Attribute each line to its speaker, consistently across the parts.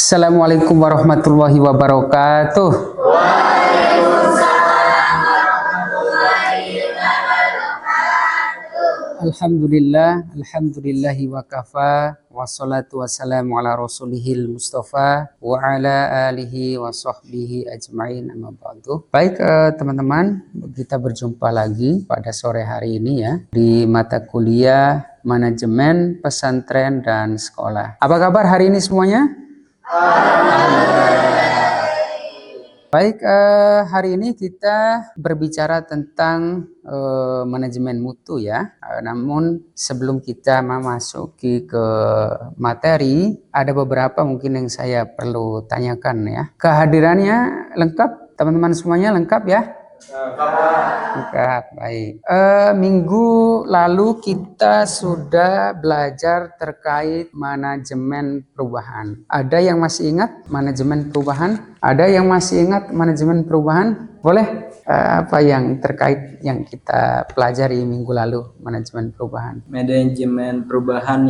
Speaker 1: Assalamualaikum warahmatullahi wabarakatuh. Alhamdulillahi wa kafa, wassalatu wassalamu ala rasulihil mustafa wa ala alihi wa sahbihi ajma'in, amma ba'du. Baik teman-teman, kita berjumpa lagi pada sore hari ini ya di mata kuliah Manajemen Pesantren dan Sekolah. Apa kabar hari ini semuanya? Baik, hari ini kita berbicara tentang manajemen mutu ya. Namun sebelum kita memasuki ke materi, ada beberapa mungkin yang saya perlu tanyakan ya. Kehadirannya lengkap, teman-teman semuanya lengkap ya? Lengkap, baik. Minggu lalu kita sudah belajar terkait manajemen perubahan. Ada yang masih ingat manajemen perubahan? Ada yang masih ingat manajemen perubahan? Boleh? Apa yang terkait yang kita pelajari minggu lalu manajemen perubahan?
Speaker 2: Manajemen perubahan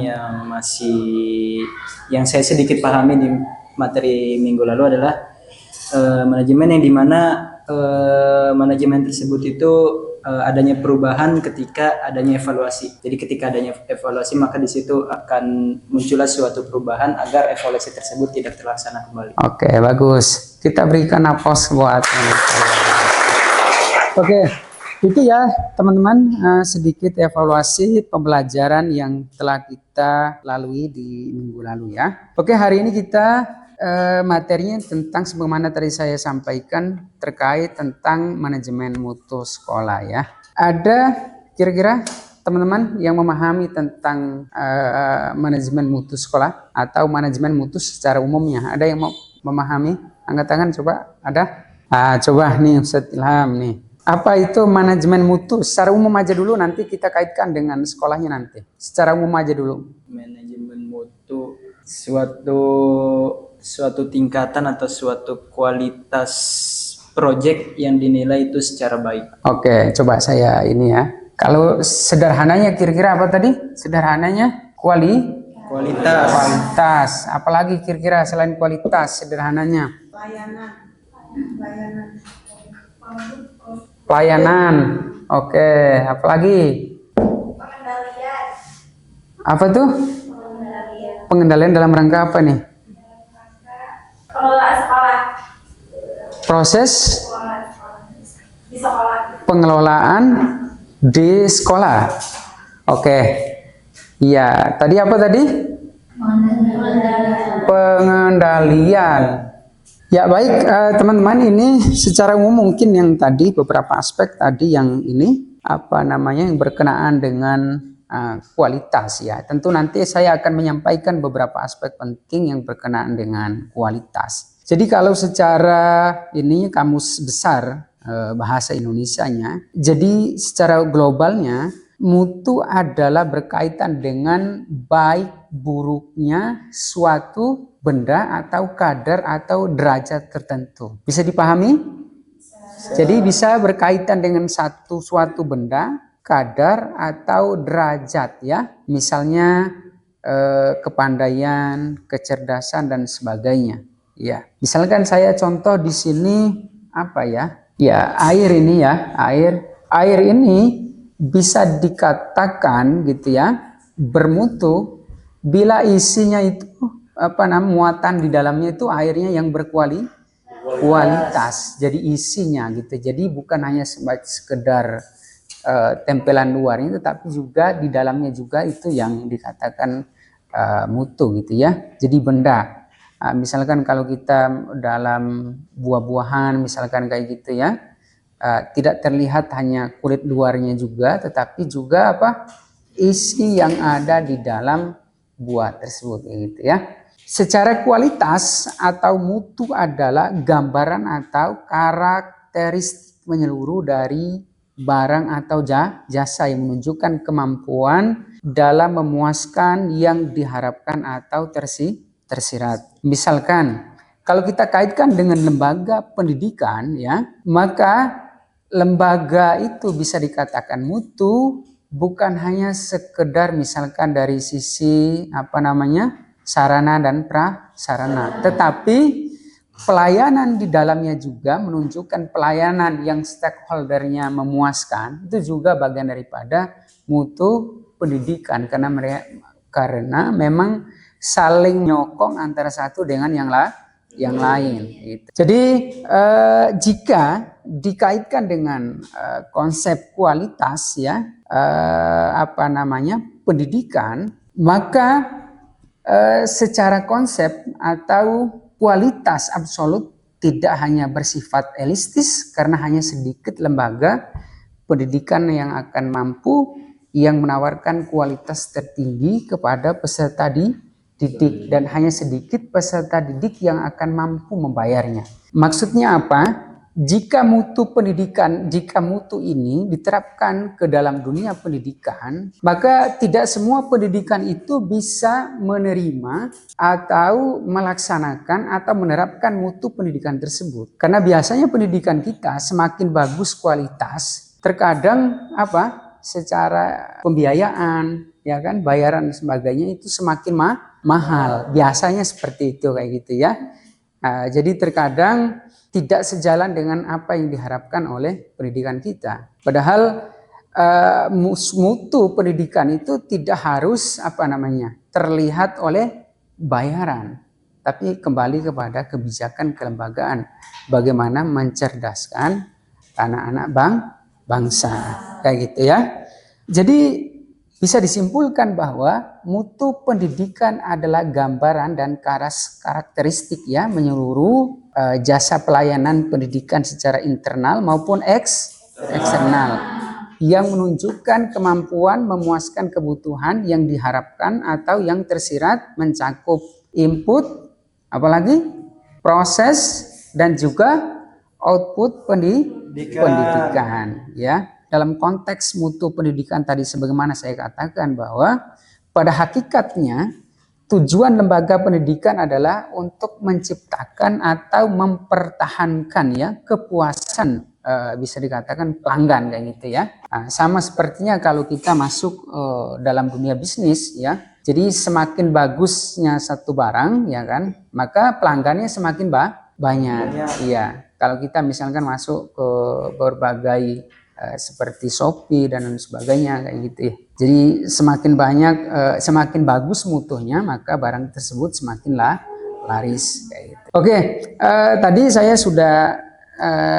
Speaker 2: yang saya sedikit pahami di materi minggu lalu adalah manajemen yang dimana manajemen tersebut itu adanya perubahan ketika adanya evaluasi. Jadi ketika adanya evaluasi maka di situ akan muncullah suatu perubahan agar evaluasi tersebut tidak terlaksana kembali.
Speaker 1: Oke, bagus. Kita berikan aplaus buat Oke, itu ya teman-teman sedikit evaluasi pembelajaran yang telah kita lalui di minggu lalu ya. Oke, hari ini kita materinya tentang sebagaimana tadi saya sampaikan terkait tentang manajemen mutu sekolah ya. Ada kira-kira teman-teman yang memahami tentang manajemen mutu sekolah atau manajemen mutu secara umumnya? Ada yang mau memahami? Angkat tangan coba, ada? Coba nih Ustaz Ilham nih. Apa itu manajemen mutu? Secara umum aja dulu, nanti kita kaitkan dengan sekolahnya nanti. Secara umum aja dulu.
Speaker 2: Manajemen mutu suatu tingkatan atau suatu kualitas proyek yang dinilai itu secara baik.
Speaker 1: Oke, coba saya ini ya. Kalau sederhananya kira-kira apa tadi? Sederhananya kualitas. Apalagi kira-kira selain kualitas sederhananya? Pelayanan. Oke, apalagi?
Speaker 3: Pengendalian.
Speaker 1: Apa tuh? Pengendalian dalam rangka apa nih?
Speaker 3: Pengelolaan sekolah.
Speaker 1: Proses
Speaker 3: Di sekolah.
Speaker 1: pengelolaan di sekolah. Oke. Iya, tadi apa tadi? Pengendalian. Ya baik teman-teman, ini secara umum mungkin yang tadi beberapa aspek tadi yang ini yang berkenaan dengan kualitas ya. Tentu nanti saya akan menyampaikan beberapa aspek penting yang berkenaan dengan kualitas. Jadi kalau secara ini kamus besar bahasa Indonesianya, jadi secara globalnya mutu adalah berkaitan dengan baik buruknya suatu benda atau kadar atau derajat tertentu. Bisa dipahami? Jadi bisa berkaitan dengan suatu benda, kadar atau derajat ya. Misalnya kepandaian, kecerdasan dan sebagainya. Ya, misalkan saya contoh di sini apa ya? Ya, air ini ya, air ini bisa dikatakan gitu ya, bermutu bila isinya itu muatan di dalamnya itu airnya yang berkualitas. Jadi isinya gitu. Jadi bukan hanya sekedar tempelan luarnya, tetapi juga di dalamnya juga itu yang dikatakan mutu gitu ya. Jadi benda. Misalkan kalau kita dalam buah-buahan misalkan kayak gitu ya, tidak terlihat hanya kulit luarnya juga, tetapi juga isi yang ada di dalam buah tersebut gitu ya. Secara kualitas atau mutu adalah gambaran atau karakteristik menyeluruh dari barang atau jasa yang menunjukkan kemampuan dalam memuaskan yang diharapkan atau tersirat. Misalkan kalau kita kaitkan dengan lembaga pendidikan ya, maka lembaga itu bisa dikatakan mutu bukan hanya sekedar misalkan dari sisi sarana dan sarana. Tetapi pelayanan di dalamnya juga menunjukkan pelayanan yang stakeholdernya memuaskan, itu juga bagian daripada mutu pendidikan, karena memang saling nyokong antara satu dengan yang lain. Gitu. Jadi jika dikaitkan dengan konsep kualitas ya pendidikan, maka secara konsep atau kualitas absolut tidak hanya bersifat elistis, karena hanya sedikit lembaga pendidikan yang akan mampu yang menawarkan kualitas tertinggi kepada peserta didik, dan hanya sedikit peserta didik yang akan mampu membayarnya. Maksudnya apa? Jika mutu ini diterapkan ke dalam dunia pendidikan, maka tidak semua pendidikan itu bisa menerima atau melaksanakan atau menerapkan mutu pendidikan tersebut. Karena biasanya pendidikan kita semakin bagus kualitas, terkadang secara pembiayaan, ya kan, bayaran dan sebagainya itu semakin mahal. Biasanya seperti itu kayak gitu ya. Jadi terkadang tidak sejalan dengan apa yang diharapkan oleh pendidikan kita. Padahal mutu pendidikan itu tidak harus terlihat oleh bayaran, tapi kembali kepada kebijakan kelembagaan, bagaimana mencerdaskan anak-anak bangsa, kayak gitu ya. Jadi bisa disimpulkan bahwa mutu pendidikan adalah gambaran dan karakteristik ya menyeluruh jasa pelayanan pendidikan secara internal maupun eksternal yang menunjukkan kemampuan memuaskan kebutuhan yang diharapkan atau yang tersirat, mencakup input, apalagi proses dan juga output pendidikan ya. Dalam konteks mutu pendidikan tadi sebagaimana saya katakan bahwa pada hakikatnya tujuan lembaga pendidikan adalah untuk menciptakan atau mempertahankan ya kepuasan bisa dikatakan pelanggan kayak gitu ya. Sama sepertinya kalau kita masuk dalam dunia bisnis ya. Jadi semakin bagusnya satu barang ya kan, maka pelanggannya semakin banyak. Iya. Kalau kita misalkan masuk ke berbagai seperti Shopee dan lain sebagainya kayak gitu ya. Jadi semakin banyak, semakin bagus mutunya, maka barang tersebut semakin laris kayak gitu. Oke, tadi saya sudah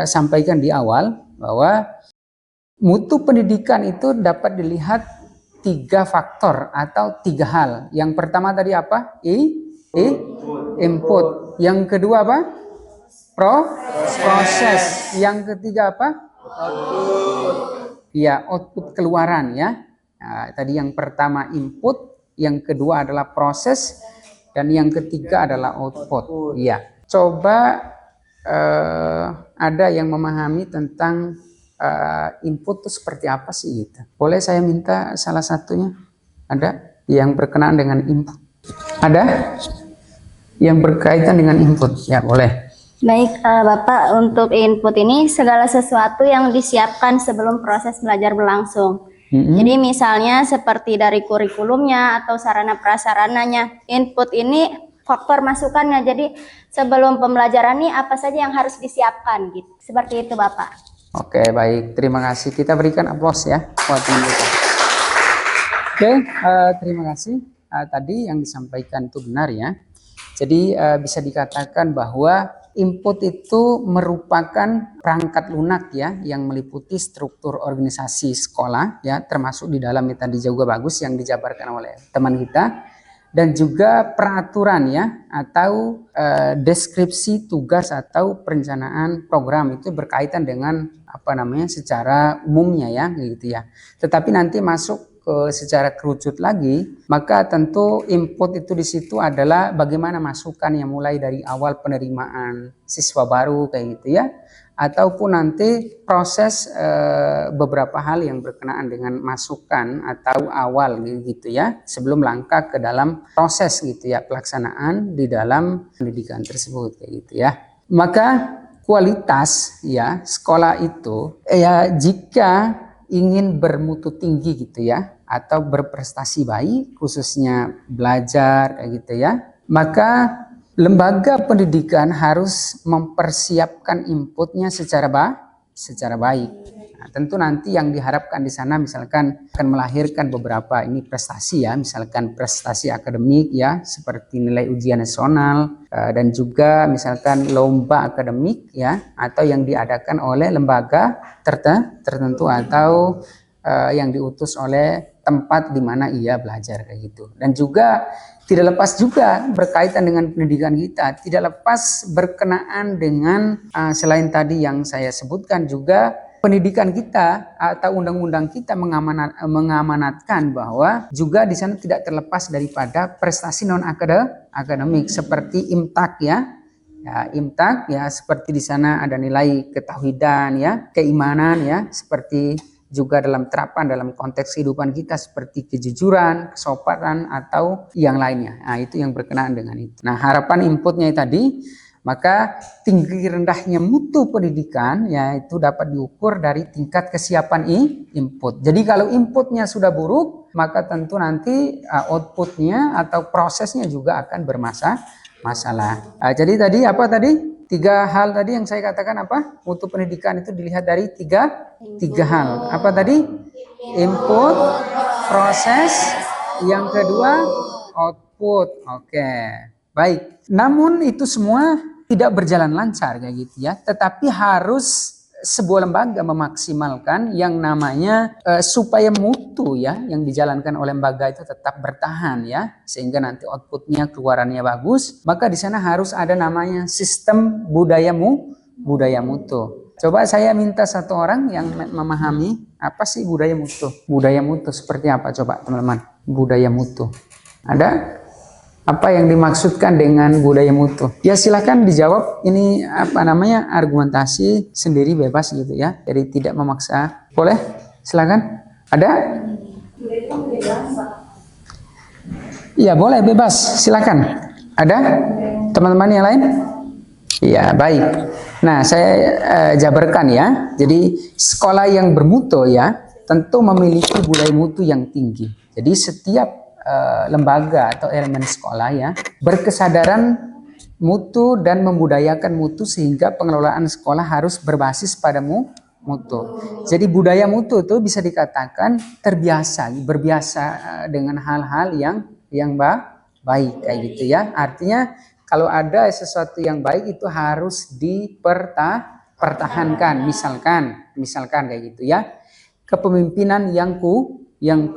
Speaker 1: sampaikan di awal bahwa mutu pendidikan itu dapat dilihat 3 faktor atau 3 hal. Yang pertama tadi apa? Input. Yang kedua apa? Proses. Yang ketiga apa? Ya, output keluaran ya. Nah, tadi yang pertama input, yang kedua adalah proses, dan yang ketiga adalah output. Ya, coba ada yang memahami tentang input itu seperti apa sih gitu. Boleh saya minta salah satunya? Ada yang berkenaan dengan input? Ada yang berkaitan dengan input? Ya, boleh.
Speaker 4: Baik, Bapak, untuk input ini segala sesuatu yang disiapkan sebelum proses belajar berlangsung. Jadi misalnya seperti dari kurikulumnya atau sarana prasarananya. Input ini faktor masukannya. Jadi sebelum pembelajaran ini apa saja yang harus disiapkan gitu. Seperti itu, Bapak. Oke, baik. Terima kasih. Kita berikan aplaus ya buat teman kita. Oke, terima kasih. Tadi yang disampaikan itu benar ya. Jadi bisa dikatakan bahwa input itu merupakan perangkat lunak ya yang meliputi struktur organisasi sekolah ya, termasuk di dalamnya tadi juga bagus yang dijabarkan oleh teman kita, dan juga peraturan ya atau deskripsi tugas atau perencanaan program itu berkaitan dengan secara umumnya ya gitu ya. Tetapi nanti masuk secara kerucut lagi, maka tentu input itu di situ adalah bagaimana masukan yang mulai dari awal penerimaan siswa baru kayak gitu ya, ataupun nanti proses beberapa hal yang berkenaan dengan masukan atau awal gitu ya, sebelum langkah ke dalam proses gitu ya pelaksanaan di dalam pendidikan tersebut kayak gitu ya. Maka kualitas ya sekolah itu ya jika ingin bermutu tinggi gitu ya atau berprestasi baik khususnya belajar kayak gitu ya, maka
Speaker 1: lembaga pendidikan harus mempersiapkan inputnya secara baik. Nah, tentu nanti yang diharapkan di sana misalkan akan melahirkan beberapa ini prestasi ya, misalkan prestasi akademik ya, seperti nilai ujian nasional dan juga misalkan lomba akademik ya, atau yang diadakan oleh lembaga tertentu atau yang diutus oleh tempat di mana ia belajar kayak gitu. Dan juga tidak lepas juga berkaitan dengan pendidikan kita, tidak lepas berkenaan dengan selain tadi yang saya sebutkan juga pendidikan kita atau undang-undang kita mengamanatkan bahwa juga di sana tidak terlepas daripada prestasi non akademik seperti IMTAK ya. Ya, IMTAK ya, seperti di sana ada nilai ketauhidan ya, keimanan ya, seperti juga dalam terapan dalam konteks kehidupan kita seperti kejujuran, kesopanan atau yang lainnya. Nah, itu yang berkenaan dengan itu. Nah, harapan inputnya tadi, maka tinggi rendahnya mutu pendidikan yaitu dapat diukur dari tingkat kesiapan input. Jadi kalau inputnya sudah buruk, maka tentu nanti outputnya atau prosesnya juga akan bermasalah. Jadi tadi apa tadi? 3 hal tadi yang saya katakan apa? Mutu pendidikan itu dilihat dari tiga hal. Apa tadi? Input, proses, yang kedua output. Oke, baik. Namun itu semua tidak berjalan lancar kayak gitu ya. Tetapi harus sebuah lembaga memaksimalkan yang namanya supaya mutu ya yang dijalankan oleh lembaga itu tetap bertahan ya, sehingga nanti outputnya keluarannya bagus, maka di sana harus ada namanya sistem budaya mutu. Coba saya minta satu orang yang memahami apa sih budaya mutu. Budaya mutu seperti apa coba teman-teman? Budaya mutu. Ada? Apa yang dimaksudkan dengan budaya mutu? Ya silakan dijawab. Ini apa namanya, argumentasi sendiri bebas gitu ya. Jadi tidak memaksa. Boleh? Silakan. Ada? Iya boleh bebas. Silakan. Ada? Teman-teman yang lain? Iya baik. Nah saya jabarkan ya. Jadi sekolah yang bermutu ya tentu memiliki budaya mutu yang tinggi. Jadi setiap lembaga atau elemen sekolah ya berkesadaran mutu dan membudayakan mutu sehingga pengelolaan sekolah harus berbasis pada mutu. Jadi budaya mutu itu bisa dikatakan berbiasa dengan hal-hal yang baik kayak gitu ya. Artinya kalau ada sesuatu yang baik itu harus dipertahankan. Misalkan kayak gitu ya. Kepemimpinan yang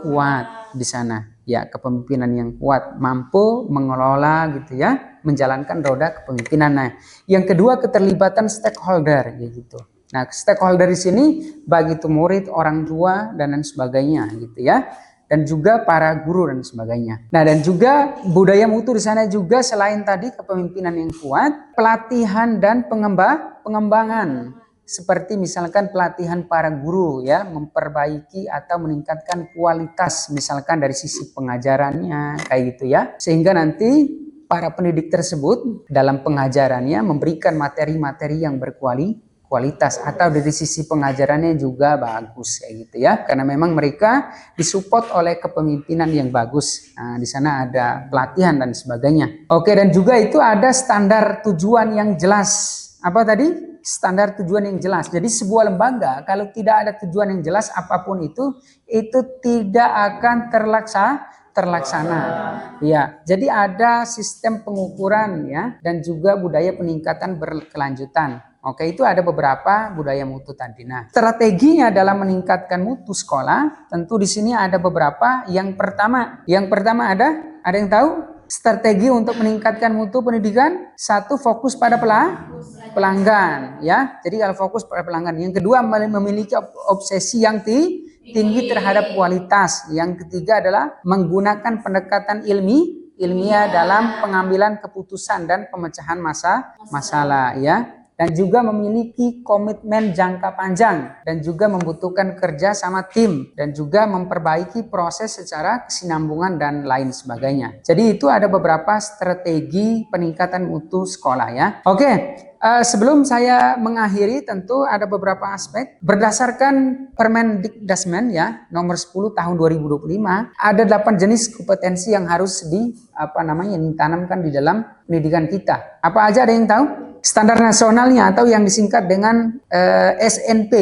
Speaker 1: kuat di sana. Ya, kepemimpinan yang kuat, mampu mengelola gitu ya, menjalankan roda kepemimpinan. Nah, yang kedua keterlibatan stakeholder gitu. Nah, stakeholder di sini baik itu murid, orang tua dan lain sebagainya gitu ya. Dan juga para guru dan sebagainya. Nah, dan juga budaya mutu di sana juga selain tadi kepemimpinan yang kuat, pelatihan dan pengembangan. Seperti misalkan pelatihan para guru ya, memperbaiki atau meningkatkan kualitas misalkan dari sisi pengajarannya kayak gitu ya. Sehingga nanti para pendidik tersebut dalam pengajarannya memberikan materi-materi yang berkualitas atau dari sisi pengajarannya juga bagus kayak gitu ya. Karena memang mereka disupport oleh kepemimpinan yang bagus. Nah, di sana ada pelatihan dan sebagainya. Oke, dan juga itu ada standar tujuan yang jelas. Apa tadi? Standar tujuan yang jelas. Jadi sebuah lembaga kalau tidak ada tujuan yang jelas apapun itu tidak akan terlaksana. Ya, jadi ada sistem pengukuran ya dan juga budaya peningkatan berkelanjutan. Oke, itu ada beberapa budaya mutu tadi. Nah, strateginya dalam meningkatkan mutu sekolah tentu di sini ada beberapa. Yang pertama ada yang tahu? Strategi untuk meningkatkan mutu pendidikan, satu fokus pada pelanggan ya. Jadi kalau fokus pada pelanggan. Yang kedua memiliki obsesi yang tinggi terhadap kualitas. Yang ketiga adalah menggunakan pendekatan ilmiah dalam pengambilan keputusan dan pemecahan masalah ya. dan juga memiliki komitmen jangka panjang dan juga membutuhkan kerja sama tim dan juga memperbaiki proses secara kesinambungan dan lain sebagainya. Jadi itu ada beberapa strategi peningkatan mutu sekolah ya. Oke, sebelum saya mengakhiri tentu ada beberapa aspek berdasarkan Permendikdasmen ya nomor 10 tahun 2025 ada 8 jenis kompetensi yang harus ditanamkan di dalam pendidikan kita. Apa aja, ada yang tahu? Standar nasionalnya atau yang disingkat dengan SNP.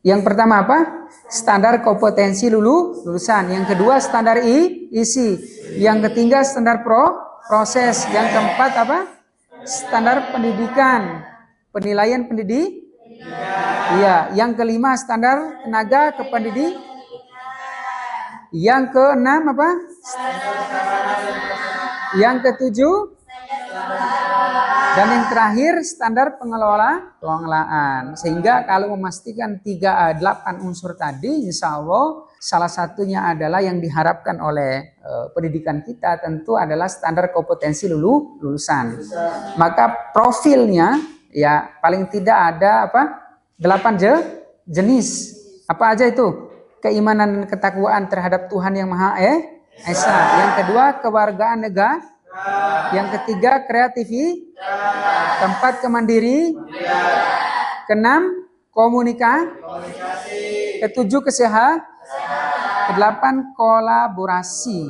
Speaker 1: Yang pertama apa? Standar kompetensi lulusan. Yang kedua standar isi. Yang ketiga standar proses. Yang keempat apa? Standar pendidikan. Penilaian pendidik. Iya. Yang kelima standar tenaga kependidikan. Yang keenam apa? Yang ketujuh dan yang terakhir standar pengelolaan. Sehingga kalau memastikan 8 unsur tadi, insya Allah salah satunya adalah yang diharapkan oleh pendidikan kita tentu adalah standar kompetensi lulusan. Maka profilnya ya paling tidak ada 8 jenis. Apa aja itu? Keimanan dan ketakwaan terhadap Tuhan Yang Maha Esa. Yang kedua kewargaan negara. Yang ketiga kreativitas. Keempat kemandiri. Keenam komunikasi. Ketujuh kesehatan. Kedelapan kolaborasi.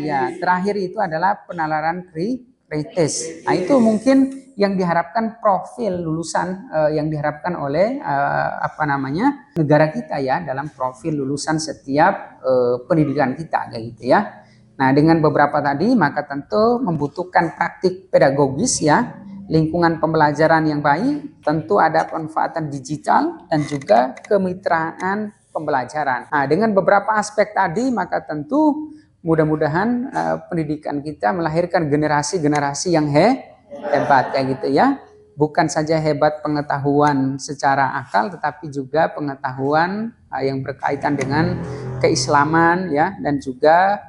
Speaker 1: Ya, terakhir itu adalah penalaran kritis. Nah, itu mungkin yang diharapkan profil lulusan yang diharapkan oleh negara kita ya dalam profil lulusan setiap pendidikan kita kayak gitu ya. Nah, dengan beberapa tadi maka tentu membutuhkan praktik pedagogis ya, lingkungan pembelajaran yang baik, tentu ada pemanfaatan digital dan juga kemitraan pembelajaran. Nah, dengan beberapa aspek tadi maka tentu mudah-mudahan pendidikan kita melahirkan generasi-generasi yang hebat kayak gitu ya. Bukan saja hebat pengetahuan secara akal tetapi juga pengetahuan yang berkaitan dengan keislaman ya dan juga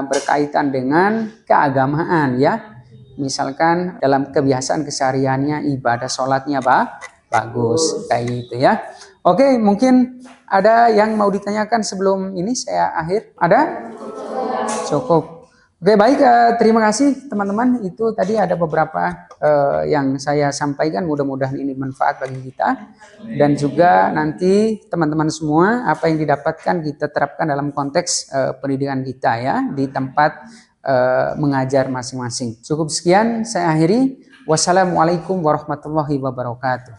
Speaker 1: berkaitan dengan keagamaan ya. Misalkan dalam kebiasaan kesehariannya ibadah sholatnya bagus kayak gitu ya. Oke, mungkin ada yang mau ditanyakan sebelum ini saya akhir? Ada? Cukup. Oke, baik, terima kasih teman-teman. Itu tadi ada beberapa yang saya sampaikan, mudah-mudahan ini manfaat bagi kita. Dan juga nanti teman-teman semua apa yang didapatkan kita terapkan dalam konteks pendidikan kita ya, di tempat mengajar masing-masing. Cukup sekian, saya akhiri. Wassalamualaikum warahmatullahi wabarakatuh.